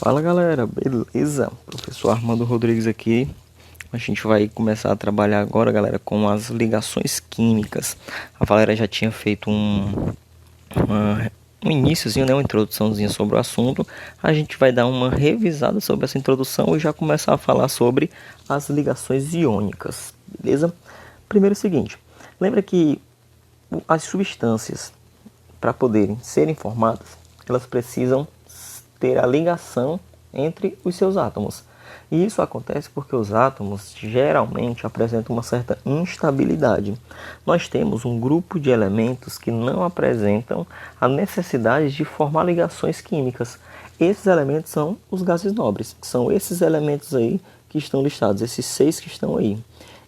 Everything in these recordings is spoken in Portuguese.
Fala galera, beleza? Professor Armando Rodrigues aqui. A gente vai começar a trabalhar agora, galera, com as ligações químicas. A Valéria já tinha feito um iniciozinho, né, uma introduçãozinha sobre o assunto. A gente vai dar uma revisada sobre essa introdução e já começar a falar sobre as ligações iônicas, beleza? Primeiro é o seguinte, lembra que as substâncias, para poderem ser formadas, elas precisam ter a ligação entre os seus átomos. E isso acontece porque os átomos geralmente apresentam uma certa instabilidade. Nós temos um grupo de elementos que não apresentam a necessidade de formar ligações químicas. Esses elementos são os gases nobres, que são esses elementos aí que estão listados, esses 6 que estão aí.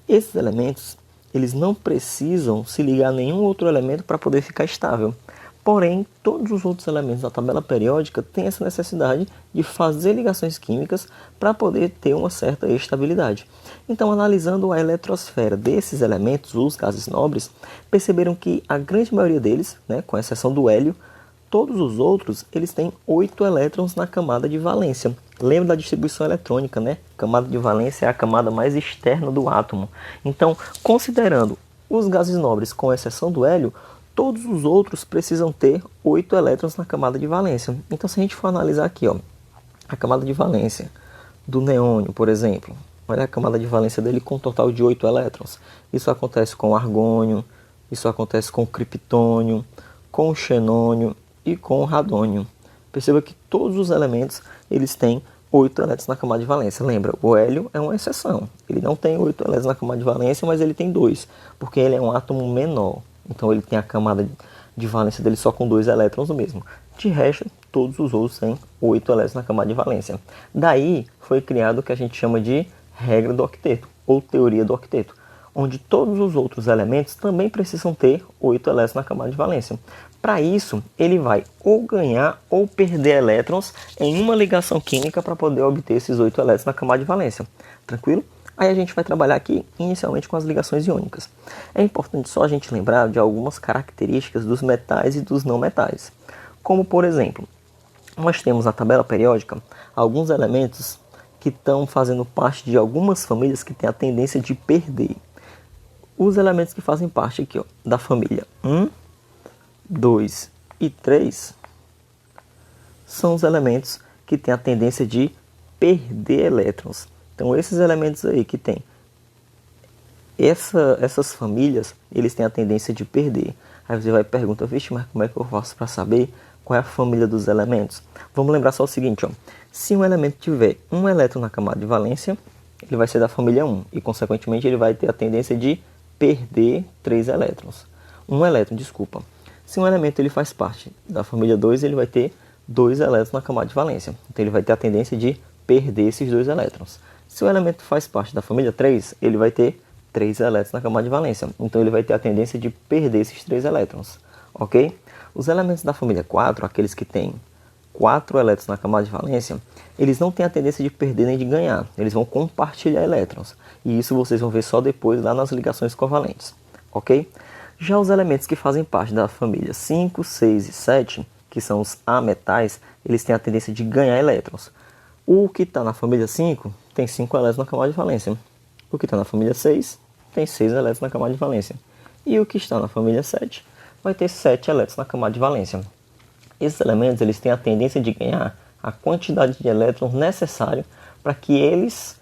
Esses elementos, eles não precisam se ligar a nenhum outro elemento para poder ficar estável. Porém, todos os outros elementos da tabela periódica têm essa necessidade de fazer ligações químicas para poder ter uma certa estabilidade. Então, analisando a eletrosfera desses elementos, os gases nobres, perceberam que a grande maioria deles, né, com exceção do hélio, todos os outros eles têm 8 elétrons na camada de valência. Lembra da distribuição eletrônica, né? A camada de valência é a camada mais externa do átomo. Então, considerando os gases nobres, com exceção do hélio, todos os outros precisam ter 8 elétrons na camada de valência. Então, se a gente for analisar aqui, ó, a camada de valência do neônio, por exemplo, olha a camada de valência dele com um total de 8 elétrons. Isso acontece com o argônio, isso acontece com o criptônio, com o xenônio e com o radônio. Perceba que todos os elementos eles têm 8 elétrons na camada de valência. Lembra, o hélio é uma exceção. Ele não tem 8 elétrons na camada de valência, mas ele tem 2, porque ele é um átomo menor. Então ele tem a camada de valência dele só com 2 elétrons no mesmo. De resto, todos os outros têm 8 elétrons na camada de valência. Daí foi criado o que a gente chama de regra do octeto, ou teoria do octeto, onde todos os outros elementos também precisam ter 8 elétrons na camada de valência. Para isso, ele vai ou ganhar ou perder elétrons em uma ligação química para poder obter esses 8 elétrons na camada de valência. Tranquilo? Aí a gente vai trabalhar aqui inicialmente com as ligações iônicas. É importante só a gente lembrar de algumas características dos metais e dos não metais. Como, por exemplo, nós temos na tabela periódica alguns elementos que estão fazendo parte de algumas famílias que têm a tendência de perder. Os elementos que fazem parte aqui, ó, da família 1, 2 e 3 são os elementos que têm a tendência de perder elétrons. Então, esses elementos aí que tem essas famílias, eles têm a tendência de perder. Aí você vai perguntar, vixe, mas como é que eu faço para saber qual é a família dos elementos? Vamos lembrar só o seguinte, ó. Se um elemento tiver um elétron na camada de valência, ele vai ser da família 1 e, consequentemente, ele vai ter a tendência de perder 3 elétrons. Um elétron, desculpa. Se um elemento ele faz parte da família 2, ele vai ter 2 elétrons na camada de valência. Então, ele vai ter a tendência de perder esses 2 elétrons. Se o elemento faz parte da família 3, ele vai ter 3 elétrons na camada de valência. Então, ele vai ter a tendência de perder esses 3 elétrons. Ok? Os elementos da família 4, aqueles que têm 4 elétrons na camada de valência, eles não têm a tendência de perder nem de ganhar. Eles vão compartilhar elétrons. E isso vocês vão ver só depois lá nas ligações covalentes. Ok? Já os elementos que fazem parte da família 5, 6 e 7, que são os ametais, eles têm a tendência de ganhar elétrons. O que está na família 5 tem 5 elétrons na camada de valência. O que está na família 6 tem 6 elétrons na camada de valência. E o que está na família 7 vai ter 7 elétrons na camada de valência. Esses elementos eles têm a tendência de ganhar a quantidade de elétrons necessário para que eles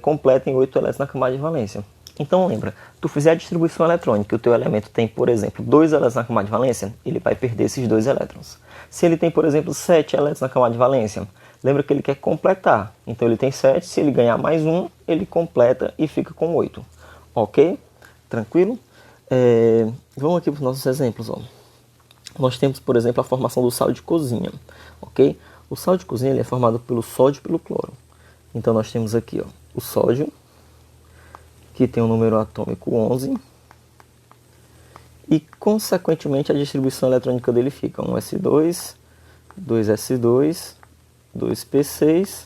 completem 8 elétrons na camada de valência. Então lembra, tu fizer a distribuição eletrônica e o teu elemento tem, por exemplo, 2 elétrons na camada de valência, ele vai perder esses 2 elétrons. Se ele tem, por exemplo, 7 elétrons na camada de valência, lembra que ele quer completar. Então ele tem 7, se ele ganhar mais um, ele completa e fica com 8. Ok? Tranquilo? Vamos aqui para os nossos exemplos. Ó. Nós temos, por exemplo, a formação do sal de cozinha. Ok? O sal de cozinha ele é formado pelo sódio e pelo cloro. Então nós temos aqui ó, o sódio, que tem o número atômico 11. E, consequentemente, a distribuição eletrônica dele fica 1s2, 2s2, 2p6,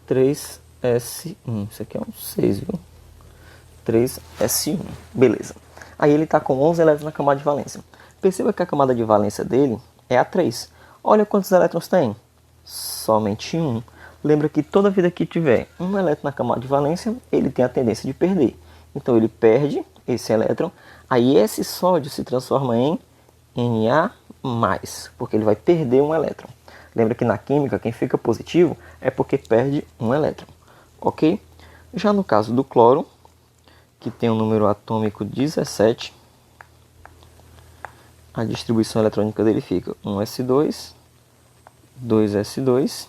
3s1. Isso aqui é um 6, viu? 3s1. Beleza. Aí ele está com 11 elétrons na camada de valência. Perceba que a camada de valência dele é a 3. Olha quantos elétrons tem. Somente um. Lembra que toda vida que tiver um elétron na camada de valência, ele tem a tendência de perder. Então ele perde esse elétron, aí esse sódio se transforma em Na+, porque ele vai perder um elétron. Lembra que na química, quem fica positivo é porque perde um elétron, ok? Já no caso do cloro, que tem o número atômico 17, a distribuição eletrônica dele fica 1s2, 2s2,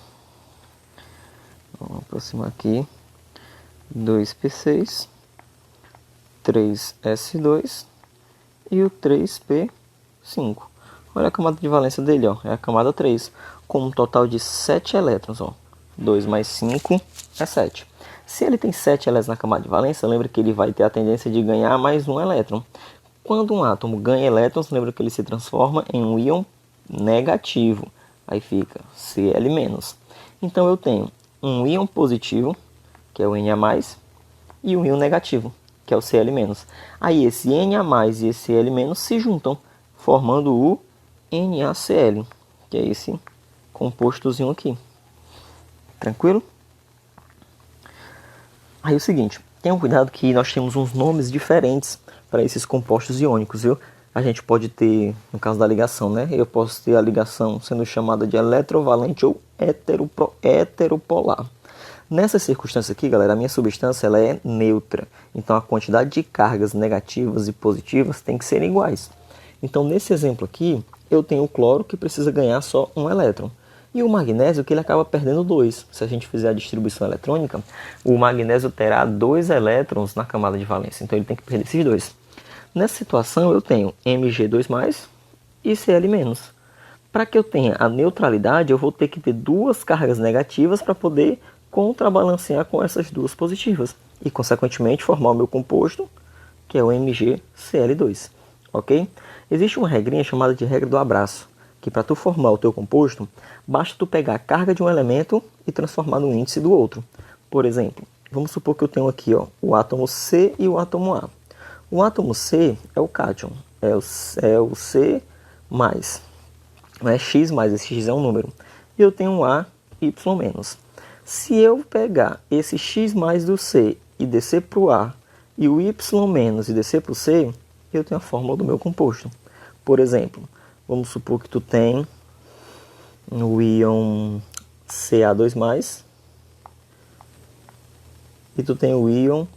vamos aproximar aqui, 2p6, 3s2 e o 3p5. Olha a camada de valência dele, ó, é a camada 3, com um total de 7 elétrons. Ó. 2 mais 5 é 7. Se ele tem 7 elétrons na camada de valência, lembra que ele vai ter a tendência de ganhar mais um elétron. Quando um átomo ganha elétrons, lembra que ele se transforma em um íon negativo. Aí fica Cl-. Então eu tenho um íon positivo, que é o Na+, e um íon negativo, que é o Cl-. Aí esse Na+ e esse Cl- se juntam, formando o NaCl, que é esse compostozinho aqui. Tranquilo? Aí o seguinte, tenham cuidado que nós temos uns nomes diferentes para esses compostos iônicos, viu? A gente pode ter, no caso da ligação, né? Eu posso ter a ligação sendo chamada de eletrovalente ou heteropolar. Nessa circunstância aqui, galera, a minha substância ela é neutra. Então a quantidade de cargas negativas e positivas tem que ser iguais. Então nesse exemplo aqui, eu tenho o cloro que precisa ganhar só um elétron. E o magnésio que ele acaba perdendo 2. Se a gente fizer a distribuição eletrônica, o magnésio terá 2 elétrons na camada de valência. Então ele tem que perder esses 2. Nessa situação eu tenho Mg2+, e Cl-. Para que eu tenha a neutralidade, eu vou ter que ter 2 cargas negativas para poder contrabalancear com essas 2 positivas. E consequentemente formar o meu composto, que é o MgCl2. Ok? Existe uma regrinha chamada de regra do abraço, que para tu formar o teu composto, basta tu pegar a carga de um elemento e transformar no índice do outro. Por exemplo, vamos supor que eu tenho aqui ó, o átomo C e o átomo A. O átomo C é o cátion, é o C+, não é X+, esse X é um número. E eu tenho um A, Y-. Se eu pegar esse X+ do C e descer para o A, e o Y- e descer para o C, eu tenho a fórmula do meu composto. Por exemplo, vamos supor que tu tem o íon Ca2+, e tu tem o íon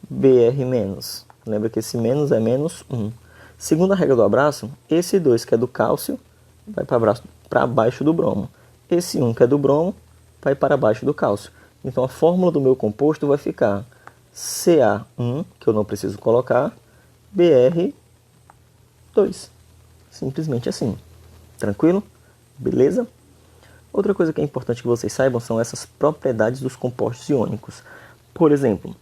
Br-. Lembra que esse menos é menos 1. Segundo a regra do abraço, esse 2 que é do cálcio vai para baixo do bromo. Esse 1 que é do bromo vai para baixo do cálcio. Então a fórmula do meu composto vai ficar Ca1, que eu não preciso colocar, Br2. Simplesmente assim. Tranquilo? Beleza? Outra coisa que é importante que vocês saibam são essas propriedades dos compostos iônicos. Por exemplo,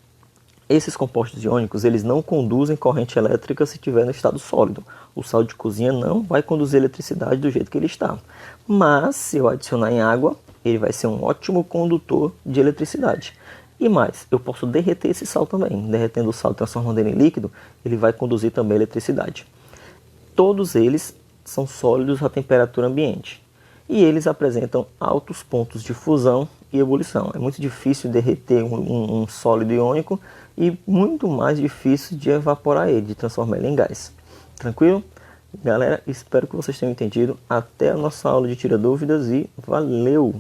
esses compostos iônicos eles não conduzem corrente elétrica se estiver no estado sólido. O sal de cozinha não vai conduzir eletricidade do jeito que ele está. Mas, se eu adicionar em água, ele vai ser um ótimo condutor de eletricidade. E mais, eu posso derreter esse sal também. Derretendo o sal e transformando ele em líquido, ele vai conduzir também eletricidade. Todos eles são sólidos à temperatura ambiente. E eles apresentam altos pontos de fusão e ebulição. É muito difícil derreter um sólido iônico e muito mais difícil de evaporar ele, de transformar ele em gás. Tranquilo? Galera, espero que vocês tenham entendido. Até a nossa aula de tira dúvidas e valeu!